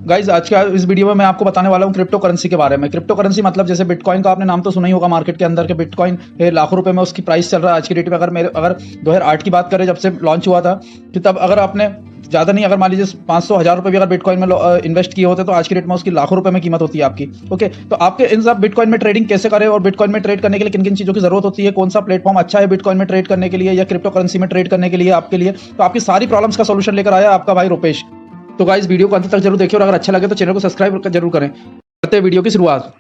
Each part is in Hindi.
गाइज आज का इस वीडियो में मैं आपको बताने वाला हूँ क्रिप्टो करेंसी के बारे में। क्रिप्टो करेंसी मतलब जैसे बिटकॉइन का आपने नाम तो सुना ही होगा मार्केट के अंदर के। बिटकॉइन लाखों रुपए में उसकी प्राइस चल रहा है आज की डेट में। अगर 2008 की बात करें जब से लॉन्च हुआ था, कि तब अगर आपने ज़्यादा नहीं, अगर मान लीजिए 500-1000 रुपए भी अगर बिटकॉइन में इन्वेस्ट किए होते तो आज की डेट में उसकी लाखों रुपए में कीमत होती है आपकी। ओके, तो आपके इन सब बिटकॉइन में ट्रेडिंग कैसे करें और बिटकॉइन में ट्रेड करने के लिए किन किन चीज़ों की जरूरत होती है, कौन सा प्लेटफॉर्म अच्छा है बिटकॉइन में ट्रेड करने के लिए या क्रिप्टो करेंसी में ट्रेड करने के लिए आपके लिए, तो आपकी सारी प्रॉब्लम्स का सोल्यूशन लेकर आया आपका भाई रुपेश। तो गाइस वीडियो को अंत तक जरूर देखिए और अगर अच्छा लगे तो चैनल को सब्सक्राइब जरूर करें। करते हैं वीडियो की शुरुआत।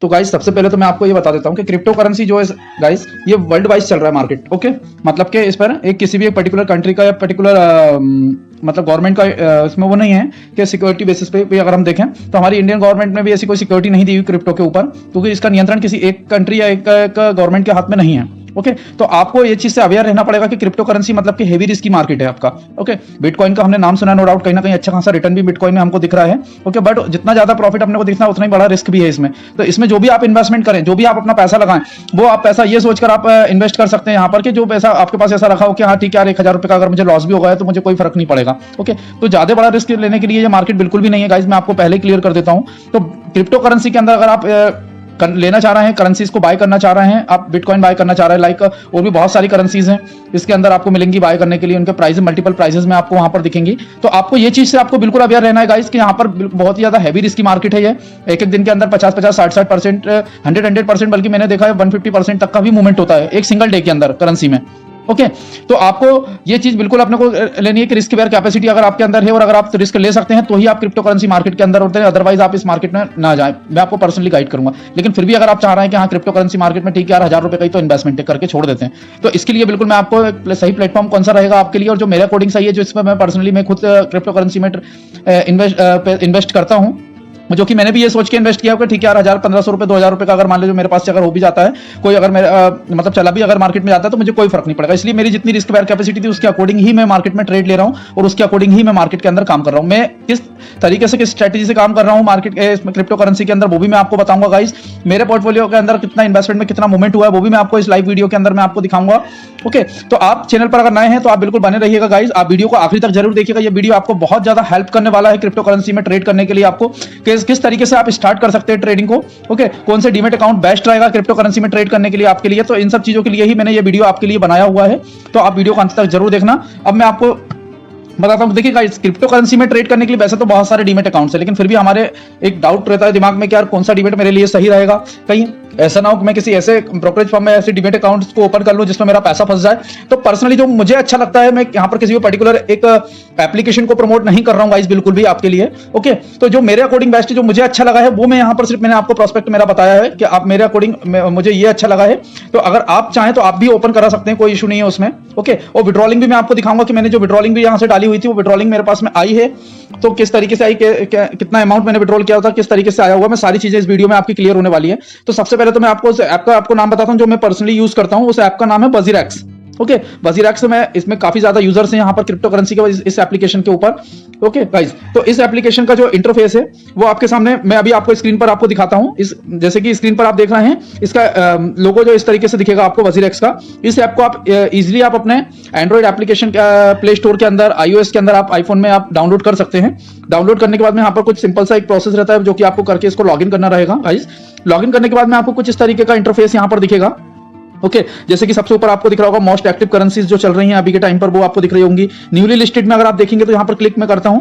तो गाइस सबसे पहले तो मैं आपको ये बता देता हूँ कि क्रिप्टो करेंसी जो है गाइस ये वर्ल्ड वाइज चल रहा है मार्केट। ओके, मतलब कि इस पर एक किसी भी एक पर्टिकुलर कंट्री का या पर्टिकुलर मतलब गवर्नमेंट का इसमें वो नहीं है कि सिक्योरिटी बेसिस पे भी अगर हम देखें तो हमारी इंडियन गवर्नमेंट में भी ऐसी कोई सिक्योरिटी नहीं दी हुई क्रिप्टो के ऊपर, क्योंकि इसका नियंत्रण किसी एक कंट्री या एक गवर्नमेंट के हाथ में नहीं है। ओके, तो आपको ये चीज से अवेयर रहना पड़ेगा कि क्रिप्टो करेंसी मतलब कि हेवी रिस्क की मार्केट है आपका। ओके, बिटकॉइन का हमने नाम सुना, नो डाउट कहीं ना कहीं अच्छा खासा रिटर्न भी बिटकॉइन में हमको दिख रहा है। ओके, बट जितना ज्यादा प्रॉफिट अपने को दिखना उतना ही बड़ा रिस्क भी है इसमें। तो इसमें जो भी आप इन्वेस्टमेंट करें, जो भी आप अपना पैसा लगाएं, वो आप पैसा ये सोचकर आप इन्वेस्ट कर सकते हैं यहाँ पर कि जो पैसा आपके पास ऐसा रखा हो कि हाँ ठीक है यार 1000 रुपए का अगर मुझे लॉस भी हो गया तो मुझे कोई फर्क नहीं पड़ेगा। ओके, तो ज्यादा बड़ा रिस्क लेने के लिए ये मार्केट बिल्कुल भी नहीं है गाइज, मैं आपको पहले क्लियर कर देता हूँ। तो क्रिप्टो करेंसी के अंदर अगर आप लेना चाह रहे हैं, करेंसीज को बाय करना चाह रहे हैं, आप बिटकॉइन बाय करना चाह रहे हैं, लाइक और भी बहुत सारी करेंसीज हैं इसके अंदर आपको मिलेंगी बाय करने के लिए। उनके प्राइस मल्टीपल प्राइसेस में आपको वहां पर दिखेंगी। तो आपको ये चीज से आपको बिल्कुल अवेयर रहना है गाइस कि यहाँ पर बहुत ही ज्यादा हैवी रिस्क की मार्केट है ये। एक एक दिन के अंदर 50-50, 60-60%, 100% बल्कि मैंने देखा है 150% तक का भी मूवमेंट होता है एक सिंगल डे के अंदर करेंसी में। ओके, तो आपको ये चीज बिल्कुल अपने को लेनी है कि रिस्क वेयर कैपेसिटी अगर आपके अंदर है और अगर आप रिस्क ले सकते हैं तो ही आप क्रिप्टो करेंसी मार्केट के अंदर होते हैं, अदरवाइज आप इस मार्केट में ना जाएं। मैं आपको पर्सनली गाइड करूंगा, लेकिन फिर भी अगर आप चाह रहे हैं कि हाँ क्रिप्टो करेंसी मार्केट में ठीक है यार 1000 रुपए का ही तो इन्वेस्टमेंट करके छोड़ देते हैं, तो इसके लिए बिल्कुल मैं आपको सही प्लेटफॉर्म कौन सा रहेगा आपके लिए और जो मेरे अकॉर्डिंग सही है, जो इसमें मैं पर्सनली मैं खुद क्रिप्टो करेंसी में इन्वेस्ट करता हूँ, जो कि मैंने भी ये सोच के इन्वेस्ट किया कि ठीक है यार 1000-1500 रुपए 2000 रुपए का अगर मान लीजिए मेरे पास से अगर हो भी जाता है, कोई अगर मेरा मतलब चला भी अगर मार्केट में जाता है तो मुझे कोई फर्क नहीं पड़ेगा। इसलिए मेरी जितनी रिस्क वेयर कैपेसिटी थी उसके अकॉर्डिंग ही मैं मार्केट में ट्रेड ले रहा हूँ और उसके अकॉर्डिंग ही मैं मार्केट के अंदर काम कर रहा हूँ। मैं किस तरीके से किस स्ट्रेटेजी से काम कर रहा हूँ मार्केट क्रिप्टो करेंसी के अंदर वो भी मैं आपको बताऊंगा गाइस। मेरे पोर्टफोलियो के अंदर कितना इन्वेस्टमेंट में कितना मूवमेंट हुआ है वो भी मैं आपको इस लाइव वीडियो के अंदर मैं आपको दिखाऊंगा। ओके, तो आप चैनल पर अगर नए हैं तो आप बिल्कुल बने रहिएगा गाइस, आप वीडियो को आखिरी तक जरूर देखिएगा। ये वीडियो आपको बहुत ज्यादा हेल्प करने वाला है क्रिप्टो करेंसी में ट्रेड करने के लिए। आपको किस तरीके से आप स्टार्ट कर सकते हैं ट्रेडिंग को। ओके, कौन से डीमेट अकाउंट बेस्ट रहेगा क्रिप्टो करेंसी में ट्रेड करने के लिए आपके लिए, तो इन सब चीजों के लिए ही मैंने ये वीडियो आपके लिए बनाया हुआ है। तो आप वीडियो को अंत तक जरूर देखना। अब मैं आपको बताता हूँ, देखिए गाइस क्रिप्टो करेंसी में ट्रेड करने के लिए वैसे तो बहुत सारे डीमेट अकाउंट्स है, लेकिन फिर भी हमारे एक डाउट रहता है दिमाग में कि यार कौन सा डीमेट मेरे लिए सही रहेगा। कहीं ऐसा ना हो कि मैं किसी ऐसे ब्रोकरेज फर्म में ऐसे डीमेट अकाउंट्स को ओपन कर लूं जिसमें मेरा पैसा फंस जाए। तो पर्सनली जो मुझे अच्छा लगता है, मैं यहाँ पर किसी भी पर्टिकुलर एक एप्लीकेशन को प्रमोट नहीं कर रहा हूँ गाइस बिल्कुल भी आपके लिए। ओके, तो जो मेरे अकॉर्डिंग बेस्ट जो मुझे अच्छा लगा है वो मैं यहाँ पर सिर्फ मैंने आपको प्रोस्पेक्ट मेरा बताया है कि आप मेरे अकॉर्डिंग मुझे ये अच्छा लगा है, तो अगर आप चाहें तो आप भी ओपन करा सकते हैं, कोई इशू नहीं है उसमें। ओके, और विड्रॉलिंग भी मैं आपको दिखाऊंगा कि मैंने जो विड्रॉलिंग भी यहाँ से डाली हुई थी वो विड्रॉलिंग मेरे पास में आई है, तो किस तरीके से आई, कितना अमाउंट मैंने विड्रॉल किया था, किस तरीके से आया हुआ, मैं सारी चीजें इस वीडियो में आपकी क्लियर होने वाली है। तो सबसे पहले तो मैं आपको ऐप का आपको नाम बताता हूं जो मैं पर्सनली यूज करता हूं। उस ऐप का नाम है WazirX। ओके, WazirX में इसमें काफी ज्यादा यूजर्स हैं यहाँ पर क्रिप्टो करेंसी के इस एप्लीकेशन के ऊपर। ओके गाइस, तो इस एप्लीकेशन का जो इंटरफेस है वो आपके सामने मैं अभी आपको स्क्रीन पर आपको दिखाता हूं। इस जैसे कि स्क्रीन पर आप देख रहे हैं, इसका लोगो जो इस तरीके से दिखेगा आपको WazirX का। इस ऐप को आप इजीली आप अपने एंड्रॉइड एप्लीकेशन प्ले स्टोर के अंदर, iOS के अंदर, आप आईफोन में आप डाउनलोड कर सकते हैं। डाउनलोड करने के बाद में यहाँ पर कुछ सिंपल सा एक प्रोसेस रहता है जो कि आपको करके इसको लॉगिन करना रहेगा गाइस। लॉगिन करने के बाद में आपको कुछ इस तरीके का इंटरफेस यहाँ पर दिखेगा। ओके, जैसे कि सबसे ऊपर आपको दिख रहा होगा मोस्ट एक्टिव करेंसीज जो चल रही हैं अभी के टाइम पर, वो आपको दिख रही होंगी। न्यूली लिस्टेड में अगर आप देखेंगे तो यहाँ पर क्लिक मैं करता हूं,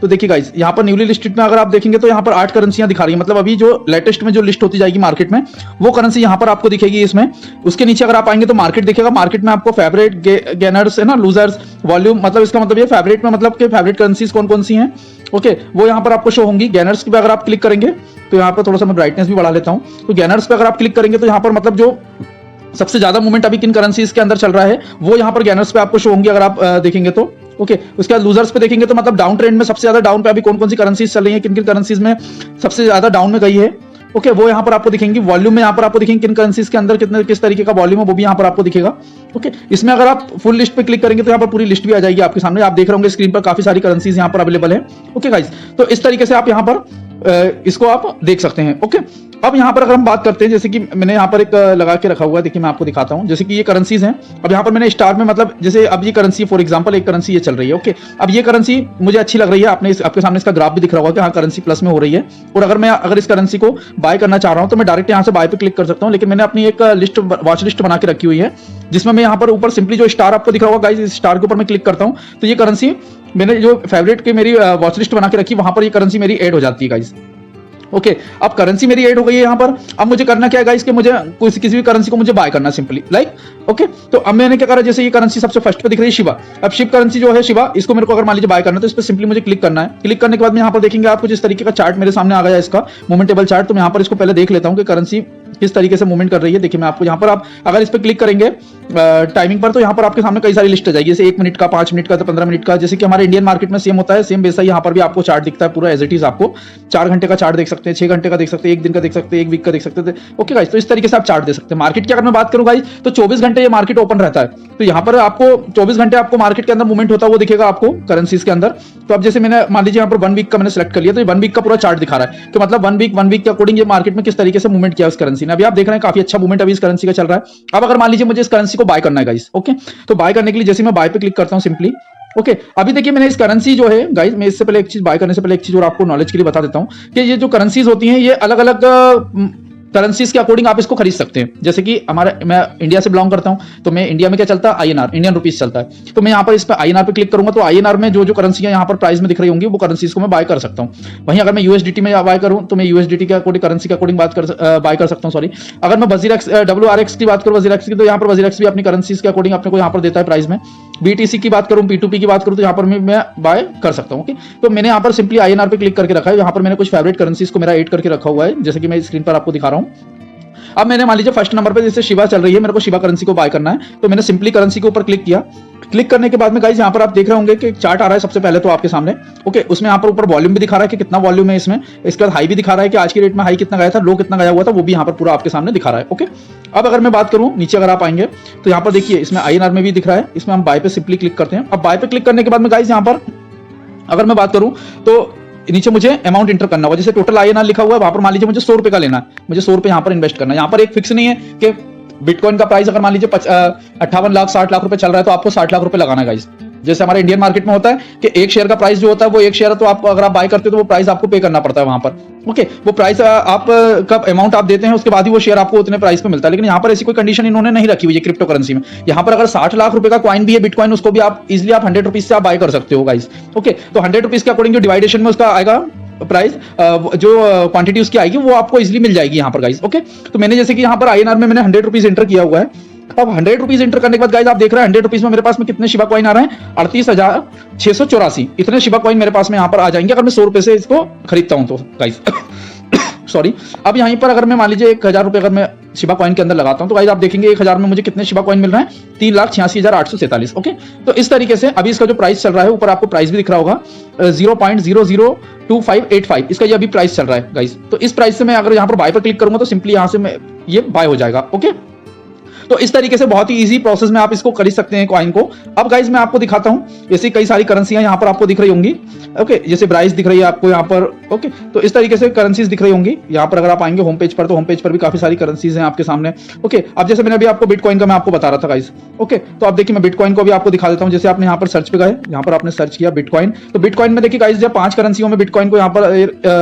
तो देखिए गाइस यहाँ पर न्यूली लिस्टेड में अगर आप देखेंगे तो यहाँ पर 8 करेंसियां दिखा रही है, मतलब अभी जो लेटेस्ट में जो लिस्ट होती जाएगी मार्केट में वो करेंसी यहाँ पर आपको दिखेगी इसमें। उसके नीचे अगर आप आएंगे तो मार्केट दिखेगा। मार्केट में आपको फेवरेट, गेनर्स है ना, लूजर्स, वॉल्यूम, मतलब इसका मतलब ये फेवरेट में मतलब कि फेवरेट करेंसीज कौन कौन सी हैं। ओके, वो यहाँ पर आपको शो होंगी। गेनर्स पे अगर आप क्लिक करेंगे तो यहाँ पर थोड़ा सा मैं ब्राइटनेस भी बढ़ा लेता हूँ, तो गेनर्स पे अगर आप क्लिक करेंगे तो यहाँ पर मतलब जो सबसे ज्यादा मूवमेंट अभी किन करेंसीज के अंदर चल रहा है वो यहाँ पर गेनर्स पे आपको शो होंगी अगर आप देखेंगे तो। ओके, उसके बाद लूजर्स पे देखेंगे तो मतलब डाउन ट्रेंड में सबसे ज्यादा डाउन पे अभी कौन कौन सी करेंसीज चल रही है, किन किन करेंसीज में सबसे ज्यादा डाउन में गई है। ओके, वो यहाँ पर आपको दिखेंगी। वॉल्यूम में यहाँ पर आपको दिखेंगे किन करेंसीज के अंदर कितने किस तरीके का वॉल्यूम है वो भी यहाँ पर आपको दिखेगा। ओके, इसमें अगर आप फुल लिस्ट पे क्लिक करेंगे तो यहाँ पर पूरी लिस्ट भी आ जाएगी आपके सामने। आप देख रहे होंगे स्क्रीन पर काफी सारी करेंसीज यहाँ पर अवेलेबल है। ओके गाइस, तो इस तरीके से आप यहाँ पर इसको आप देख सकते हैं। ओके, अब यहाँ पर अगर हम बात करते हैं, जैसे कि मैंने यहाँ पर एक लगा के रखा हुआ है, देखिए मैं आपको दिखाता हूँ, जैसे कि ये करेंसीज हैं। अब यहाँ पर मैंने स्टार में मतलब जैसे अब ये करेंसी फॉर एग्जांपल एक करेंसी ये चल रही है, ओके। अब ये करेंसी मुझे अच्छी लग रही है, आपके सामने इसका ग्राफ भी दिख रहा होगा कि हाँ करेंसी प्लस में हो रही है। और अगर इस करेंसी को बाय करना चाह रहा हूँ तो मैं डायरेक्ट यहाँ से बाय पे क्लिक कर सकता हूँ, लेकिन मैंने अपनी एक लिस्ट वॉच लिस्ट बना के रखी हुई है, जिसमें मैं यहाँ पर ऊपर सिंपली जो स्टार आपको दिख रहा होगा गाइस, इस स्टार के ऊपर मैं क्लिक करता हूँ तो ये करेंसी मैंने जो फेवरेट की मेरी वॉच लिस्ट बना के रखी, वहां पर ये करेंसी मेरी ऐड हो जाती है गाइस, ओके। अब करेंसी मेरी ऐड हो गई है यहाँ पर। अब मुझे करना क्या है गाइस कि मुझे किसी भी करेंसी को मुझे बाय करना सिंपली लाइक, ओके। तो अब मैंने क्या करा, जैसे ये करेंसी सबसे फर्स्ट पे दिख रही है शिवा। अब शिव करेंसी जो है शिवा, इसको मेरे को अगर मान लीजिए बाय करना है तो इस पर सिंपली मुझे क्लिक करना है। क्लिक करने के बाद में यहाँ पर देखेंगे आपको जिस तरीके का चार्ट मेरे सामने आ गया इसका मोमेंटेबल चार्ट। तो मैं यहाँ पर इसको पहले देख लेता हूँ कि करेंसी किस तरीके से मूवमेंट कर रही है। देखिए मैं आपको यहाँ पर आप अगर इस पर क्लिक करेंगे टाइमिंग पर तो यहाँ पर आपके सामने कई सारी लिस्ट आ जाएगी, जैसे 1 मिनट का, 5 मिनट का, तो 15 मिनट का, जैसे कि हमारे इंडियन मार्केट में सेम होता है, सेम वैसा यहाँ पर भी आपको चार्ट दिखता है पूरा एज इट इज। आपको 4 घंटे का चार्ट देख सकते हैं, 6 घंटे का देख सकते हैं, 1 दिन का देख सकते हैं, 1 वीक का देख सकते हैं, ओके गाइस। तो इस तरीके से आप चार्ट दे सकते हैं। मार्केट की अगर मैं बात करूं गाइस तो 24 घंटे ये मार्केट ओपन रहता है, तो यहाँ पर आपको 24 घंटे आपको मार्केट के अंदर मूवमेंट होता है वो दिखेगा आपको करेंसीज के अंदर। तो अब जैसे मैंने मान लीजिए यहाँ पर 1 वीक का मैंने सेलेक्ट कर लिया, तो ये 1 वीक का पूरा चार्ट दिखा रहा है कि मतलब 1 वीक के अकॉर्डिंग ये मार्केट में किस तरीके से मूवमेंट किया उस करेंसी ने। अभी आप देख रहे हैं काफी अच्छा मूवमेंट अभी इस करेंसी का चल रहा है। अब अगर मान लीजिए मुझे इस करेंसी को बाय करना है गाइस, ओके, तो बाय करने के लिए जैसे मैं बाय पे क्लिक करता हूं सिंपली, ओके। अभी देखिए मैंने इस करेंसी जो है गाइस, मैं इससे पहले एक चीज बाय करने से पहले एक चीज और आपको नॉलेज के लिए बता देता हूं कि ये जो करेंसीज होती हैं ये अलग अलग करेंसीज के अकॉर्डिंग आप इसको खरीद सकते हैं। जैसे कि मैं इंडिया से बिलोंग करता हूं, तो मैं इंडिया में क्या चलता है, आईएनआर, इंडियन रुपीज चलता है। तो मैं यहाँ पर इस पर आईएनआर पे क्लिक करूंगा तो आईएनआर में जो करेंसी यहाँ पर प्राइस में दिख रही होंगी वो करेंसीज को मैं बाय कर सकता हूँ। वहीं अगर मैं यूएसडीटी में बाय करूँ तो मैं यूएसडीटी के अकॉर्डिंग करेंसी के अकॉर्डिंग बाय कर सकता हूँ, सॉरी। अगर मैं WRX की बात करूँ, WRX की, तो यहाँ पर WRX भी अपनी करेंसीज के अकॉर्डिंग अपने को यहाँ पर देता है प्राइस में। BTC की बात करूँ, P2P की बात करूँ तो यहाँ पर मैं बाय कर सकता हूँ, ओके। तो मैंने यहाँ पर सिंपली आईएनआर पे क्लिक करके रखा है। यहाँ पर मैंने कुछ फेवरेट करेंसीज को मेरा ऐड करके रखा हुआ है, जैसे कि मैं स्क्रीन पर आपको दिखा रहा हूँ। अब मैंने मान लीजिए फर्स्ट नंबर पे जैसे शिवा चल रही है, मेरे को शिवा करेंसी को बाय करना है, तो मैंने सिंपली करेंसी के ऊपर क्लिक किया। क्लिक करने के बाद में गाइस यहाँ पर आप देख रहे होंगे कि चार्ट आ रहा है सबसे पहले तो आपके सामने, ओके। उसमें यहाँ पर ऊपर वॉल्यूम भी दिखा रहा है कि कितना वॉल्यूम है इसमें, इसके बाद हाई भी दिखा रहा है कि आज की डेट में हाई कितना गया था, लो कितना गया हुआ था, वो भी यहाँ पर पूरा आपके सामने दिखा रहा है, ओके। अब अगर मैं बात करूं नीचे अगर आप आएंगे तो यहाँ पर देखिए इसमें आईएनआर में भी दिख रहा है, इसमें हम बाय पे सिंपली क्लिक करते हैं। अब बाय पे क्लिक करने के बाद में गाइस यहाँ पर अगर मैं बात करूं तो नीचे मुझे अमाउंट इंटर करना होगा, जैसे टोटल आईएनआर लिखा हुआ है, वहां पर मान लीजिए मुझे 100 रुपए का लेना है, मुझे 100 रुपए यहाँ पर इन्वेस्ट करना है। यहाँ पर एक फिक्स नहीं है कि बिटकॉइन का प्राइस अगर मान लीजिए 58 लाख 60 लाख रुपए चल रहा है तो आपको 60 लाख रुपए लगाना है गाइस। जैसे हमारे इंडियन मार्केट में होता है कि एक शेयर का प्राइस जो होता है वो एक शेयर, तो आपको अगर आप बाय करते हो तो वो प्राइस आपको पे करना पड़ता है वहां पर, ओके। वो प्राइस आप कब अमाउंट आप देते हैं उसके बाद ही वो शेयर आपको उतने प्राइस पे मिलता है। लेकिन यहाँ पर ऐसी कोई कंडीशन इन्होंने नहीं रखी हुई है क्रिप्टो करेंसी में। यहाँ पर अगर 60 लाख रुपए का कॉइन भी है बिटकॉइन, उसको भी आप इजिली आप 100 रुपीज से आप बाय कर सकते हो गाइस, ओके। तो 100 रुपीज के अकॉर्डिंग जो डिवाइडेशन में उसका आएगा प्राइस, जो क्वांटिटी उसकी आएगी वो आपको इजिली मिल जाएगी यहाँ पर गाइस, ओके। तो मैंने जैसे कि यहाँ पर आईएनआर में मैंने 100 रुपीज एंटर किया हुआ है। अब 100 रुपीज एंटर करने के बाद गाइस आप देख रहे हैं 100 रुपीज में मेरे पास में कितने शिवा कॉइन आ रहे हैं, 38,684 इतने शिवा कॉइन मेरे पास में यहाँ पर आ जाएंगे अगर मैं 100 रुपए से इसको खरीदता हूं तो गाइस सॉरी। अब यहीं पर अगर मैं मान लीजिए 1000 रुपए अगर मैं शिवा कॉइन के अंदर लगाता हूं तो गाइस आप देखेंगे 1000 में मुझे कितने शिवा कॉइन मिल रहे हैं, 3,86,847, ओके। तो इस तरीके से अभी इसका जो प्राइस चल रहा है, ऊपर आपको प्राइस भी दिख रहा होगा 0.002585, इसका ये अभी प्राइस चल रहा है गाइस। तो इस प्राइस से मैं अगर यहाँ पर बाय पर क्लिक करूंगा तो सिंपली यहाँ से मैं ये बाय हो जाएगा, ओके। तो इस तरीके से बहुत ही इजी प्रोसेस में आप इसको खरीद सकते हैं कॉइन को। अब गाइस मैं आपको दिखाता हूं, ऐसी कई सारी करेंसियां यहाँ पर आपको दिख रही होंगी, ओके। जैसे ब्राइस दिख रही है आपको यहाँ पर, ओके। तो इस तरीके से करेंसीज दिख रही होंगी यहाँ पर। अगर आप आएंगे होम पेज पर तो होम पेज पर भी काफी सारी करेंसीज हैं आपके सामने, ओके। अब जैसे मैंने अभी आपको बिटकॉइन का मैं आपको बता रहा था गाइस, ओके। तो अब देखिए मैं बिटकॉइन को भी आपको दिखा देता हूँ। जैसे आपने यहाँ पर सर्च पे गए, यहाँ पर आपने सर्च किया बिटकॉइन, तो बिटकॉइन में देखिए गाइस जब 5 करेंसियों में बिटकॉइन को यहाँ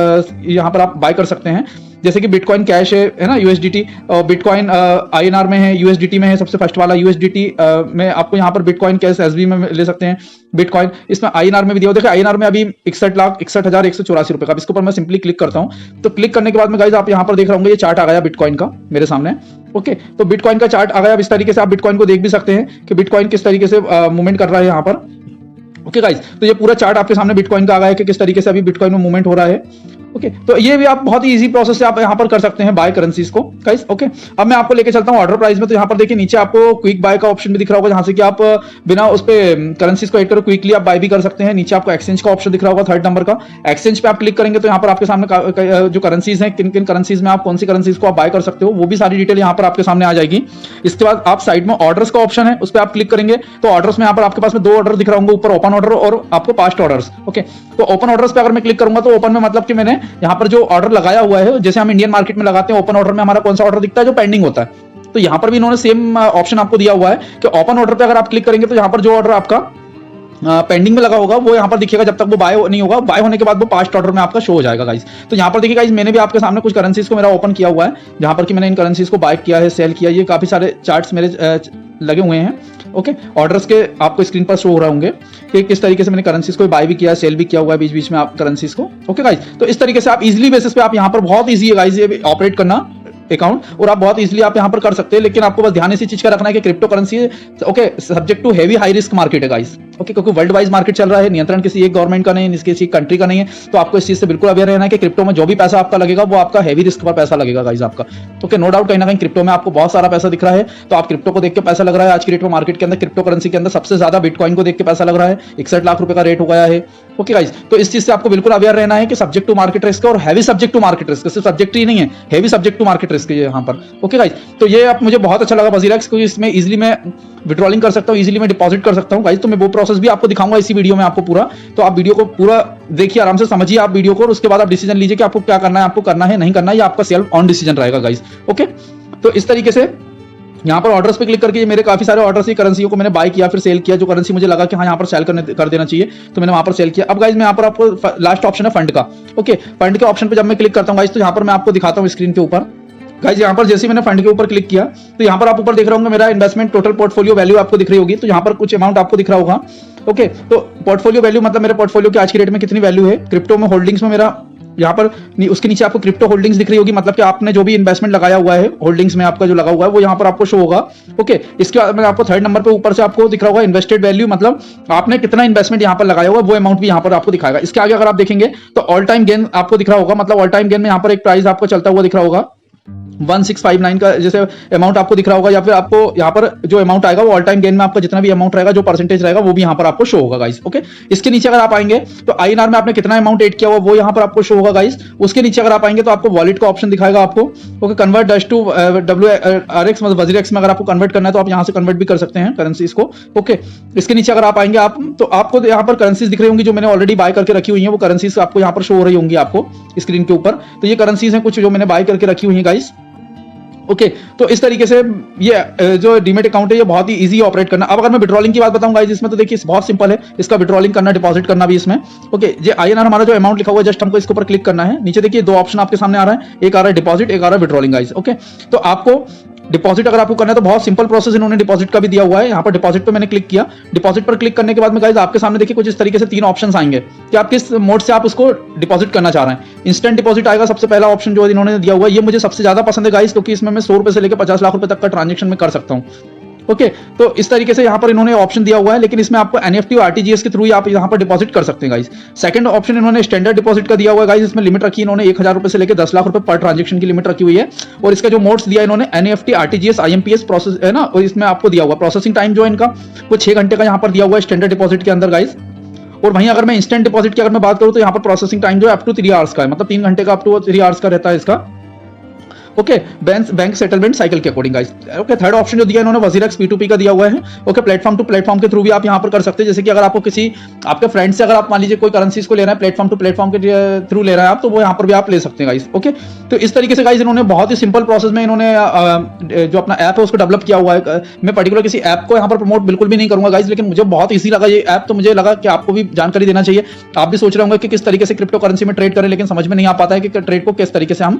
पर आप बाय कर सकते हैं। जैसे कि बिटकॉइन कैश है ना, यूएसडीटी, और बिटकॉइन आईएनआर में है, यूएसडीटी में है सबसे फर्स्ट वाला, यूएसडीटी में आपको यहाँ पर बिटकॉइन कैश एसबी में ले सकते हैं बिटकॉइन। इसमें आईएनआर में भी दिया, देखिए आईएनआर में अभी 61,61,184 रुपए का। इसके ऊपर मैं सिंपली क्लिक करता हूं तो क्लिक करने के बाद में गाइस आप यहाँ पर देख रहे होंगे ये चार्ट आ गया बिटकॉइन का मेरे सामने, ओके। तो बिटकॉइन का चार्ट आ गया। अब इस तरीके से आप बिटकॉइन को देख भी सकते हैं कि बिटकॉइन किस तरीके से मूवमेंट कर रहा है यहाँ पर, ओके गाइस। तो ये पूरा चार्ट आपके सामने बिटकॉइन का आ गया है कि किस तरीके से अभी बिटकॉइन में मूवमेंट हो रहा है, ओके। तो ये भी आप बहुत ही इजी प्रोसेस से आप यहाँ पर कर सकते हैं बाय करेंसीज को गाइस, ओके। अब मैं आपको लेके चलता हूँ ऑर्डर प्राइस में। तो यहाँ पर देखिए नीचे आपको क्विक बाय का ऑप्शन भी दिख रहा होगा, जहां से कि आप बिना उस पे करेंसीज को ऐड करो क्विकली आप बाय भी कर सकते हैं। नीचे आपको एक्सचेंज का ऑप्शन दिख रहा होगा 3rd नंबर का, एक्सचेंज पे आप क्लिक करेंगे तो यहाँ पर आपके सामने जो करेंसीज हैं, किन किन करेंसीज में आप कौन सी करेंसीज को आप बाय कर सकते हो वो भी सारी डिटेल यहाँ पर आपके सामने आ जाएगी। इसके बाद आप साइड में ऑर्डर्स का ऑप्शन है, उस पर आप क्लिक करेंगे तो ऑर्डर्स में यहाँ पर आपके पास में 2 ऑर्डर दिख रहा होंगे, ऊपर ओपन ऑर्डर और आपको पास्ट ऑर्डर्स, ओके। तो ओपन ऑर्डर्स पे अगर मैं क्लिक करूंगा तो ओपन में मतलब कि मैंने यहाँ पर जो ऑर्डर लगाया हुआ है, जैसे हम इंडियन मार्केट में लगाते हैं ओपन ऑर्डर में हमारा कौन सा ऑर्डर दिखता है, जो पेंडिंग होता है, तो यहाँ पर भी इन्होंने सेम ऑप्शन आपको दिया हुआ है कि ओपन ऑर्डर पे अगर आप क्लिक करेंगे तो यहाँ पर जो ऑर्डर आपका पेंडिंग में लगा होगा वो यहाँ पर दिखेगा, जब तक वो बाय नहीं होगा, बाय होने के बाद वो पास्ट ऑर्डर में आपका शो हो जाएगा गाइस। तो यहाँ पर देखिए गाइस, मैंने भी आपके सामने कुछ करेंसीज को मेरा ओपन किया हुआ है, जहाँ पर कि मैंने इन करेंसीज को बाय किया है, सेल किया, ये काफी सारे चार्ट्स मेरे लगे हुए हैं। ओके, ऑर्डर्स के आपको स्क्रीन पर शो हो रहे होंगे कि किस तरीके से मैंने करेंसीज को बाय भी किया, सेल भी किया हुआ है बीच बीच में आप करेंसीज को। ओके गाइस, तो इस तरीके से आप इजीली बेसिस पे आप यहाँ पर, बहुत ईजी है गाइस ये ऑपरेट करना अकाउंट, और आप बहुत इजीली आप यहां पर कर सकते हैं। लेकिन आपको बस ध्यान इसी चीज का रखना है कि crypto currency okay subject to heavy high risk market है गाइस। ओके, क्योंकि वर्ल्ड वाइज मार्केट चल रहा है, नियंत्रण किसी एक गवर्नमेंट का नहीं है, किसी कंट्री का नहीं है, तो आपको इस चीज से बिल्कुल अवेयर रहना है कि क्रिप्टो में जो भी पैसा आपका लगेगा वो आपका हेवी रिस्क पर पैसा लगेगा गाइस आपका। ओके, नो डाउट कहीं ना कहीं क्रिप्टो में आपको बहुत सारा पैसा दिख रहा है, तो आप क्रिप्टो को देख के पैसा लग रहा है। आज की डेट में मार्केट के अंदर क्रिप्टो करेंसी के अंदर सबसे ज्यादा बिटकॉइन को देख के पैसा लग रहा है, 61 लाख रुपए का रेट हो गया है। ओके गाइस, तो इस चीज से आपको बिल्कुल अवेयर रहना है कि सब्जेक्ट टू मार्केट रिस्क और heavy subject to market risk, सिर्फ सब्जेक्ट ही नहीं है, heavy subject to market risk है यहाँ पर। ओके गाइस, तो ये आप मुझे बहुत अच्छा लगा वजीरेक्स, क्योंकि इसमें इजीली मैं विड्रॉलिंग कर सकता हूँ, इजीली मैं डिपॉजिट कर सकता हूँ गाइस। तो मैं वो प्रोसेस भी आपको दिखाऊंगा इसी वीडियो में आपको पूरा, तो आप वीडियो को पूरा देखिए, आराम से समझिए आप वीडियो को, और उसके बाद आप डिसीजन लीजिए कि आपको क्या करना है, आपको करना है नहीं करना है, ये आपका सेल्फ ऑन डिसीजन रहेगा गाइस। ओके, तो इस तरीके से यहाँ पर ऑर्डर्स पे क्लिक करके मेरे काफी सारे ऑर्डर्स, करेंसियों को मैंने बाय किया, फिर सेल किया, जो करेंसी मुझे लगा कि हाँ यहाँ पर सेल कर देना चाहिए, तो मैंने वहां पर सेल किया। अब गाइस मैं यहाँ पर आपको लास्ट ऑप्शन है फंड का। ओके, फंड के ऑप्शन पे जब मैं क्लिक करता हूँ गाइस, तो यहाँ पर मैं आपको दिखाता हूँ स्क्रीन के ऊपर गाइस। यहाँ पर जैसे मैंने फंड के ऊपर क्लिक किया, तो यहाँ पर आप ऊपर देख रहे होंगे मेरा इन्वेस्टमेंट टोटल पोर्टफोलियो वैल्यू आपको दिख रही होगी, तो यहाँ पर कुछ अमाउंट आपको दिख रहा होगा। ओके, तो पोर्टफोलियो वैल्यू मतलब मेरे पोर्टफोलियो की आज की डेट में कितनी वैल्यू है, क्रिप्टो में होल्डिंग्स में मेरा यहाँ पर उसके नीचे आपको क्रिप्टो होल्डिंग्स दिख रही होगी, मतलब कि आपने जो भी इन्वेस्टमेंट लगाया हुआ है होल्डिंग्स में आपका जो लगा हुआ है वो यहाँ पर आपको शो होगा। ओके, इसके बाद में आपको थर्ड नंबर पे ऊपर से आपको दिख रहा होगा इन्वेस्टेड वैल्यू, मतलब आपने कितना इन्वेस्टमेंट यहाँ पर लगाया हुआ है वो अमाउंट भी यहाँ पर आपको दिखाएगा। इसके आगे अगर आप देखेंगे तो ऑल टाइम गेन आपको दिख रहा होगा, मतलब ऑल टाइम गेन में यहाँ पर एक प्राइस आपको चलता हुआ दिख रहा होगा 1659 का जैसे अमाउंट आपको दिख रहा होगा, या फिर आपको यहाँ पर जो अमाउंट आएगा वो ऑल टाइम गेन में आपका जितना भी अमाउंट रहेगा, जो परसेंटेज रहेगा वो भी यहाँ पर आपको शो होगा गाइस। ओके, इसके नीचे अगर आप आएंगे तो आईएनआर में आपने कितना अमाउंट एड किया हुआ वो यहाँ पर आपको शो होगा गाइस। उसके नीचे अगर आप आएंगे तो आपको वॉलेट का ऑप्शन दिखाएगा आपको। Okay, convert dash to WRX मतलब वजीरेक्स में अगर आपको कन्वर्ट करना है तो आप यहाँ से कन्वर्ट भी कर सकते हैं करेंसीज को। ओके, इसके नीचे अगर आप आएंगे आप तो आपको यहाँ पर करेंसीज दिख रही होंगी जो मैंने ऑलरेडी बाय करके रखी हुई है, वो करेंसीज आपको यहाँ पर शो हो रही होंगी आपको स्क्रीन के ऊपर। तो ये करेंसीज हैं कुछ जो मैंने बाय करके रखी हुई है गाइस। ओके, तो इस तरीके से ये जो डीमेट अकाउंट है ये बहुत ही इजी ऑपरेट करना। अब अगर मैं विड्रॉलिंग की बात बताऊं गाइस इसमें, तो देखिए बहुत सिंपल है इसका विड्रॉलिंग करना, डिपॉजिट करना भी इसमें। ओके, ये आईएनआर हमारा जो अमाउंट लिखा हुआ है जस्ट हमको इसके ऊपर क्लिक करना है। नीचे देखिए दो ऑप्शन आपके सामने आ रहा है, एक आ रहा है डिपॉजिट, एक आ रहा है विड्रॉलिंग गाइस। ओके, तो आपको डिपॉजिट अगर आपको करना है तो बहुत सिंपल प्रोसेस इन्होंने डिपॉजिट का भी दिया हुआ है। यहाँ पर डिपॉजिट पे मैंने क्लिक किया, डिपॉजिट पर क्लिक करने के बाद में गाइस आपके सामने देखिए कुछ इस तरीके से तीन ऑप्शंस आएंगे कि आप किस मोड से आप उसको डिपॉजिट करना चाह रहे हैं। इंस्टेंट डिपॉजिट आएगा सबसे पहला ऑप्शन जो इन्होंने दिया हुआ है, ये मुझे सबसे ज्यादा पसंद है गाइस, क्योंकि इसमें मैं 100 रुपए से लेकर 50 लाख रुपए तक का ट्रांजेक्शन में कर सकता हूँ। ओके, तो इस तरीके से यहाँ पर इन्होंने ऑप्शन दिया हुआ है, लेकिन इसमें आपको एनएफटी और आरटीजीएस के थ्रू ही आप यहाँ पर डिपॉजिट कर सकते हैं गाइस। सेकंड ऑप्शन इन्होंने स्टैंडर्ड डिपॉजिट का दिया हुआ है गाइस, इसमें लिमिट रखी इन्होंने 1000 रुपए से लेकर 10 लाख रुपए पर ट्रांजेक्शन की लिमिट रखी हुई है। और इसका जो मोड्स दिया इन्होंने एनएफटी, आरटीजीएस, आईएमपीएस प्रोसेस है ना, और इसमें आपको दिया हुआ प्रोसेसिंग टाइम जो है इनका वो 6 घंटे का यहाँ पर दिया हुआ है स्टैंडर्ड डिपॉजिट के अंदर गाइस। और वहीं अगर मैं इंस्टेंट डिपॉजिट की अगर मैं बात करूं तो यहाँ पर प्रोसेसिंग टाइम जो है अप टू 3 आवर्स का है, मतलब 3 घंटे का अप टू 3 आवर्स का रहता है इसका। ओके, बैंक सेटलमेंट साइकिल के according guys. Okay, third option जो दिया इन्होंने वजीरेक्स P2P का दिया हुआ है। ओके, प्लेटफॉर्म टू प्लेटफॉर्म के थ्रू भी आप यहाँ पर कर सकते हैं, जैसे कि अगर आपको किसी आपके फ्रेंड से अगर आप मान लीजिए कोई करेंसीज को लेना है प्लेटफॉर्म टू प्लेटफॉर्म के थ्रू ले रहा है आप, तो वो यहाँ पर भी आप ले सकते हैं गाइस। ओके, तो इस तरीके से गाइस इन्होंने बहुत ही सिंपल प्रोसेस में इन्होंने जो अपना ऐप है उसको डेवलप किया हुआ है। मैं पर्टिकुलर किसी ऐप को यहाँ पर प्रमोट बिल्कुल भी नहीं करूंगा गाइस, लेकिन मुझे बहुत ईजी लगा ये ऐप, तो मुझे लगा कि आपको भी जानकारी देना चाहिए। आप भी सोच रहे होंगे कि किस तरीके से क्रिप्टो करेंसी में ट्रेड करें, लेकिन समझ में नहीं आ पाता है कि ट्रेड को किस तरीके से हम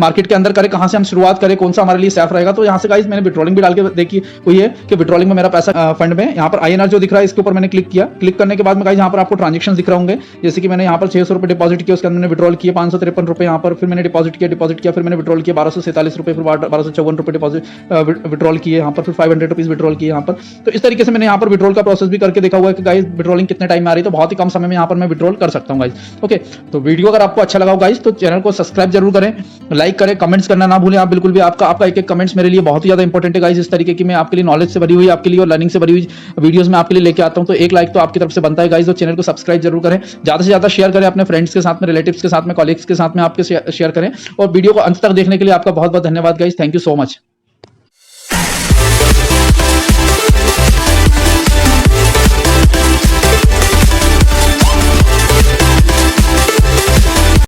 मार्केट के अंदर करें, कहां से हम शुरुआत करें, कौन सा हमारे लिए सेफ रहेगा। तो यहाँ से गाइस मैंने विड्रॉलिंग भी डाल के देखी हुई है कि विड्रॉलिंग में मेरा पैसा फंड में यहाँ पर आईएनआर जो दिख रहा है इसके ऊपर मैंने क्लिक किया। क्लिक करने के बाद में गाइस यहाँ पर आपको ट्रांजेक्शन दिख रहे होंगे, जैसे कि मैंने यहाँ पर 600 रुपए डिपॉजिट किया, उसके अंदर मैंने विड्रॉल किया 553 रुपए यहाँ पर, फिर मैंने डिपॉजिट किया, फिर मैंने विड्रॉल किया 1247 रुपए, फिर 1254 रुपए डिपॉजिट विड्रॉल किए यहाँ पर, फिर 500 रुपीज विड्रॉल किए यहाँ पर। तो इस तरीके से मैंने यहाँ पर विड्रॉल का प्रोसेस भी करके देखा हुआ है कि गाइस विड्रॉलिंग कितने टाइम में आ रही है, तो बहुत ही कम समय में यहाँ पर मैं विड्रॉल कर सकता हूँ गाइस। ओके, तो वीडियो अगर आपको अच्छा लगा हो गाइस तो चैनल को सब्सक्राइब जरूर करें, लाइक करें, कमेंट्स करना ना भूलें आप बिल्कुल भी। आपका एक एक कमेंट्स मेरे लिए बहुत ही ज्यादा इंपॉर्टेंट है गाइस। इस तरीके की मैं आपके लिए नॉलेज से भरी हुई आपके लिए और लर्निंग से भरी हुई वीडियोस में आपके लिए लेके आता हूं, तो एक लाइक तो आपकी तरफ से बनता है गाइस। और चैनल को सब्सक्राइब जरूर करें, ज्यादा से ज्यादा शेयर करें अपने फ्रेंड्स के साथ में, रिलेटिव्स के साथ में, कॉलीग्स के साथ में आपके शेयर करें। और वीडियो को अंत तक देखने के लिए आपका बहुत बहुत धन्यवाद guys. Thank you so much.